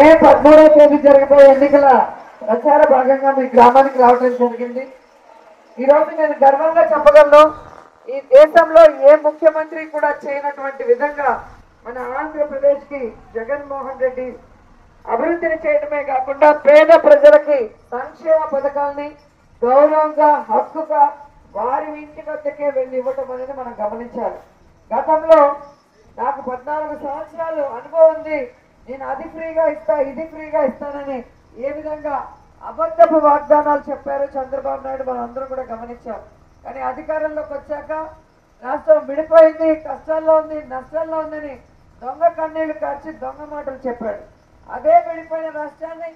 మే 13వ తేదీ జరగబోయే ఎన్నికల ప్రచార భాగంగా మీ గ్రామానికి రావడం జరిగింది. ఈ రోజు నేను గర్వంగా చెప్పగలను, ఈ దేశంలో ఏ ముఖ్యమంత్రి కూడా చేయనటువంటి విధంగా మన ఆంధ్రప్రదేశ్ కి జగన్మోహన్ రెడ్డి అభివృద్ధిని చేయడమే కాకుండా పేద ప్రజలకి సంక్షేమ పథకాలని గౌరవంగా హక్కుగా వారి ఇంటి వద్దకే వెళ్ళి ఇవ్వటం అనేది మనం గమనించాలి. గతంలో నాకు 14 సంవత్సరాలు అనుభవం ఉంది. నేను అది ఫ్రీగా ఇస్తా, ఇది ఫ్రీగా ఇస్తానని ఏ విధంగా అబద్ధపు వాగ్దానాలు చెప్పారు చంద్రబాబు నాయుడు, మనం అందరూ కూడా గమనించాం. కానీ అధికారంలోకి వచ్చాక రాష్ట్రం విడిపోయింది, కష్టాల్లో ఉంది, నష్టాల్లో ఉందని దొంగ కన్నీళ్లు కార్చి దొంగ మాటలు చెప్పాడు. అదే విడిపోయిన రాష్ట్రాన్ని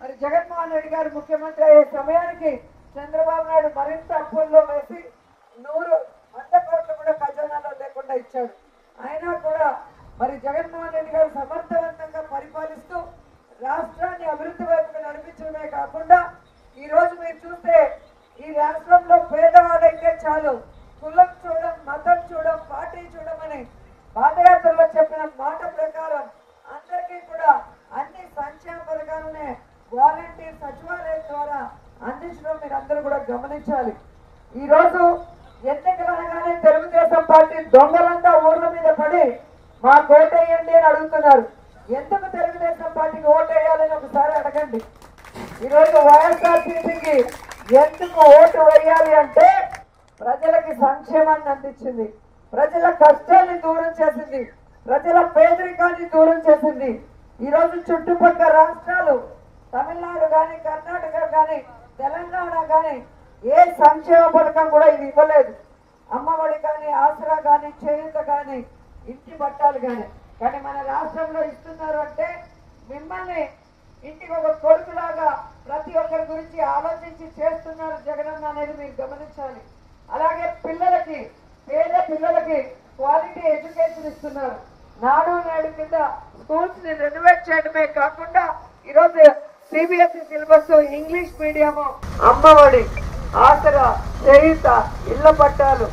మరి జగన్మోహన్ రెడ్డి గారు ముఖ్యమంత్రి అయ్యే సమయానికి చంద్రబాబు నాయుడు మరింత అప్పుల్లో వేసి 100 కోట్లు కూడా ఖజానాలో లేకుండా ఇచ్చాడు. అయినా కూడా మరి జగన్మోహన్ రెడ్డి గారు సమర్థవంతంగా పరిపాలిస్తూ రాష్ట్రాన్ని అభివృద్ధి వైపుకు నడిపించడమే కాకుండా ఈ రోజు మీరు చూస్తే ఈ రాష్ట్రంలో పేదవాడైతే చాలు, కులం చూడం, మతం చూడం, పార్టీ చూడమని పాదయాత్రలో చెప్పిన మాట ప్రకారం అందరికీ కూడా అన్ని సంక్షేమ పథకాలనే వాలంటీర్ సచివాలయం ద్వారా అందించడం మీరు అందరూ కూడా గమనించాలి. ఈ రోజు ఎన్నికలు అనగానే తెలుగుదేశం పార్టీ దొంగలంతా ఊర్ల మీద పడి మా ఓటేయండి అని అడుగుతున్నారు. ఎందుకు తెలుగుదేశం పార్టీకి ఓటేయాలని ఒకసారి అడగండి. ఈరోజు వైఎస్ఆర్సీపీకి ఎందుకు ఓటు వేయాలి అంటే ప్రజలకి సంక్షేమాన్ని అందించింది, ప్రజల కష్టాన్ని దూరం చేసింది, ప్రజల పేదరికాన్ని దూరం చేసింది. ఈరోజు చుట్టుపక్కల రాష్ట్రాలు తమిళనాడు కానీ, కర్ణాటక కానీ, తెలంగాణ కానీ ఏ సంక్షేమ పథకం కూడా ఇది ఇవ్వలేదు. అమ్మఒడి కానీ, ఆసరా కానీ, చేయూత కానీ, ఇంటి పట్టాలు కానీ. కానీ మన రాష్ట్రంలో ఇస్తున్నారు అంటే మిమ్మల్ని ఇంటికి ఒక కొడుకులాగా ప్రతి ఒక్కరి గురించి ఆలోచించి చేస్తున్నారు జగనన్న అనేది మీరు గమనించాలి. అలాగే పిల్లలకి, పేద పిల్లలకి క్వాలిటీ ఎడ్యుకేషన్ ఇస్తున్నారు. నాడు నేడు కింద స్కూల్స్ ని రెనోవేట్ చేయడమే కాకుండా ఈరోజు CBSE syllabus, English medium, Ammavodi, Aasara, Cheyutha, ఇళ్ల పట్టాలు,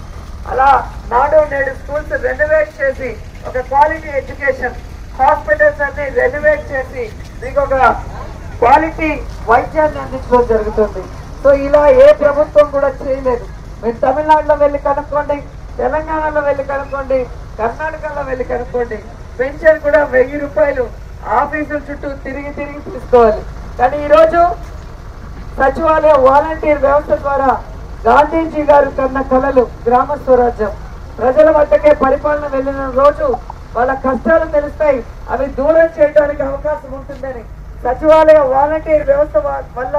అలా నాడు నేడు స్కూల్స్ రెనోవేట్ చేసి ఒక క్వాలిటీ ఎడ్యుకేషన్, హాస్పిటల్స్ అన్ని రెనోవేట్ చేసి మీకు ఒక క్వాలిటీ వైద్యాన్ని అందించడం జరుగుతుంది. సో ఇలా ఏ ప్రభుత్వం కూడా చేయలేదు. మీరు తమిళనాడులో వెళ్ళి కనుక్కోండి, తెలంగాణలో వెళ్ళి కనుక్కోండి, కర్ణాటకలో వెళ్ళి కనుక్కోండి, పెన్షన్ కూడా 1000 రూపాయలు ఆఫీసుల చుట్టూ తిరిగి తీసుకోవాలి. కానీ ఈరోజు సచివాలయ వాలంటీర్ వ్యవస్థ ద్వారా గాంధీజీ గారు కన్న కలలు గ్రామ స్వరాజ్యం, ప్రజల వద్దకే పరిపాలన వెళ్ళిన రోజు వాళ్ళ కష్టాలు తెలుస్తాయి, అవి దూరం చేయడానికి అవకాశం ఉంటుందని సచివాలయ వాలంటీర్ వ్యవస్థ వల్ల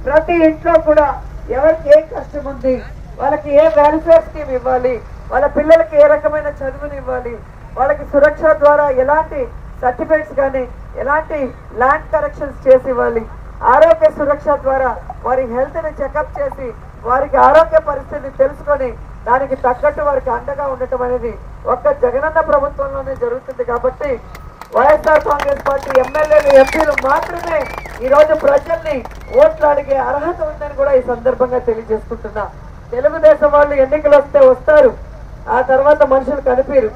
ప్రతి ఇంట్లో కూడా ఎవరికి ఏ కష్టం ఉంది, వాళ్ళకి ఏ వెల్ఫేర్ స్కీమ్ ఇవ్వాలి, వాళ్ళ పిల్లలకి ఏ రకమైన చదువుని ఇవ్వాలి, వాళ్ళకి సురక్ష ద్వారా ఎలాంటి సర్టిఫికేట్స్ కానీ, ఎలాంటి ల్యాండ్ కరెక్షన్స్ చేసి ఇవ్వాలి, ఆరోగ్య సురక్ష ద్వారా వారి హెల్త్ ని చెకప్ చేసి వారికి ఆరోగ్య పరిస్థితిని తెలుసుకొని దానికి తగ్గట్టు వారికి అండగా ఉండటం అనేది ఒక్క జగనన్న ప్రభుత్వంలోనే జరుగుతుంది. కాబట్టి వైఎస్ఆర్ కాంగ్రెస్ పార్టీ ఎమ్మెల్యేలు, ఎంపీలు మాత్రమే ఈ రోజు ప్రజల్ని ఓట్లు అడిగే అర్హత ఉందని కూడా ఈ సందర్భంగా తెలియజేసుకుంటున్నా. తెలుగుదేశం వాళ్ళు ఎన్నికలు వస్తే వస్తారు, ఆ తర్వాత మనుషులు కనిపిరు.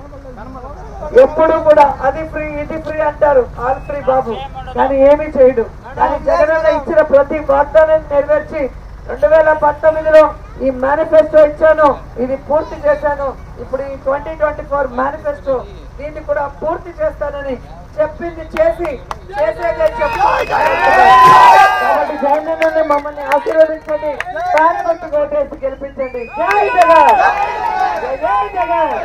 ఎప్పుడు కూడా అది ఫ్రీ, ఇది ఫ్రీ అంటారు, ఆల్ ఫ్రీ బాబు, కానీ ఏమీ చేయడు. కానీ జగనన్న ఇచ్చిన ప్రతి వాగ్దానాన్ని నెరవేర్చి 2019లో ఈ మేనిఫెస్టో ఇచ్చాను, ఇది పూర్తి చేశాను, ఇప్పుడు ఈ 2024 మేనిఫెస్టో దీన్ని కూడా పూర్తి చేస్తానని చెప్పింది చేసి చేసేదే చెప్పాలి. కాబట్టి జగనన్న మమ్మల్ని ఆశీర్వదించండి, ఫ్యాన్ గుర్తు ఓటేసి గెలిపించండి. జై జగన్, జై జగన్.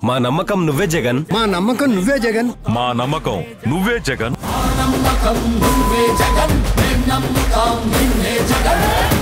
మా నమ్మకం నువ్వే జగన్. మా నమ్మకం నువ్వే జగన్. మా నమ్మకం నువ్వే జగన్. నమ్మకం నువ్వే జగన్. నమ్మకం నిన్నే జగన్.